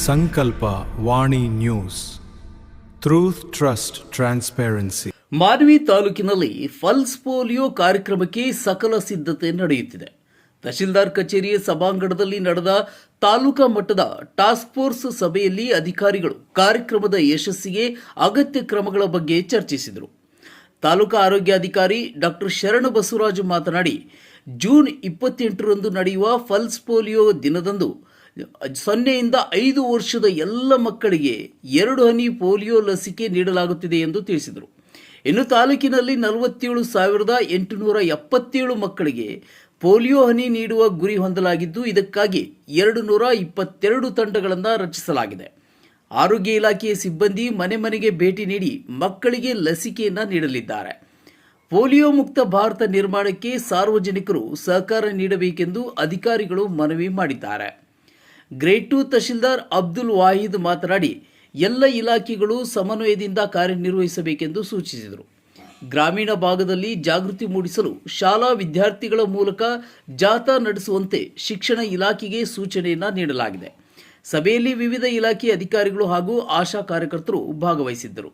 ಸಂಕಲ್ಪ Vani news. Truth, trust, transparency. Manvi ತಾಲೂಕಿನಲ್ಲಿ pulse polio ಕಾರ್ಯಕ್ರಮಕ್ಕೆ ಸಕಲ ಸಿದ್ಧತೆ ನಡೆಯುತ್ತಿದೆ. ತಹಶೀಲ್ದಾರ್ ಕಚೇರಿಯ ಸಭಾಂಗಣದಲ್ಲಿ ನಡೆದ ತಾಲೂಕಾ ಮಟ್ಟದ ಟಾಸ್ಕ್ ಫೋರ್ಸ್ ಸಭೆಯಲ್ಲಿ ಅಧಿಕಾರಿಗಳು ಕಾರ್ಯಕ್ರಮದ ಯಶಸ್ಸಿಗೆ ಅಗತ್ಯ ಕ್ರಮಗಳ ಬಗ್ಗೆ ಚರ್ಚಿಸಿದರು. ತಾಲೂಕಾ ಆರೋಗ್ಯಾಧಿಕಾರಿ ಡಾಕ್ಟರ್ ಶರಣ ಬಸವರಾಜು ಮಾತನಾಡಿ, ಜೂನ್ 28ರಂದು ನಡೆಯುವ ಪಲ್ಸ್ ಪೋಲಿಯೋ ದಿನದಂದು 0 ಇಂದ 5 ವರ್ಷದ ಎಲ್ಲ ಮಕ್ಕಳಿಗೆ 2 ಹನಿ ಪೋಲಿಯೋ ಲಸಿಕೆ ನೀಡಲಾಗುತ್ತಿದೆ ಎಂದು ತಿಳಿಸಿದರು. ಇನ್ನು ತಾಲೂಕಿನಲ್ಲಿ 47,877 ಮಕ್ಕಳಿಗೆ ಪೋಲಿಯೋ ಹನಿ ನೀಡುವ ಗುರಿ ಹೊಂದಲಾಗಿದ್ದು, ಇದಕ್ಕಾಗಿ 222 ತಂಡಗಳನ್ನು ರಚಿಸಲಾಗಿದೆ. ಆರೋಗ್ಯ ಇಲಾಖೆಯ ಸಿಬ್ಬಂದಿ ಮನೆ ಮನೆಗೆ ಭೇಟಿ ನೀಡಿ ಮಕ್ಕಳಿಗೆ ಲಸಿಕೆಯನ್ನು ನೀಡಲಿದ್ದಾರೆ. ಪೋಲಿಯೋ ಮುಕ್ತ ಭಾರತ ನಿರ್ಮಾಣಕ್ಕೆ ಸಾರ್ವಜನಿಕರು ಸಹಕಾರ ನೀಡಬೇಕೆಂದು ಅಧಿಕಾರಿಗಳು ಮನವಿ ಮಾಡಿದ್ದಾರೆ. ಗ್ರೇಡ್ 2 ತಹಶೀಲ್ದಾರ್ ಅಬ್ದುಲ್ ವಾಹಿದ್ ಮಾತನಾಡಿ, ಎಲ್ಲ ಇಲಾಖೆಗಳು ಸಮನ್ವಯದಿಂದ ಕಾರ್ಯನಿರ್ವಹಿಸಬೇಕೆಂದು ಸೂಚಿಸಿದರು. ಗ್ರಾಮೀಣ ಭಾಗದಲ್ಲಿ ಜಾಗೃತಿ ಮೂಡಿಸಲು ಶಾಲಾ ವಿದ್ಯಾರ್ಥಿಗಳ ಮೂಲಕ ಜಾಥಾ ನಡೆಸುವಂತೆ ಶಿಕ್ಷಣ ಇಲಾಖೆಗೆ ಸೂಚನೆಯನ್ನು ನೀಡಲಾಗಿದೆ. ಸಭೆಯಲ್ಲಿ ವಿವಿಧ ಇಲಾಖೆ ಅಧಿಕಾರಿಗಳು ಹಾಗೂ ಆಶಾ ಕಾರ್ಯಕರ್ತರು ಭಾಗವಹಿಸಿದ್ದರು.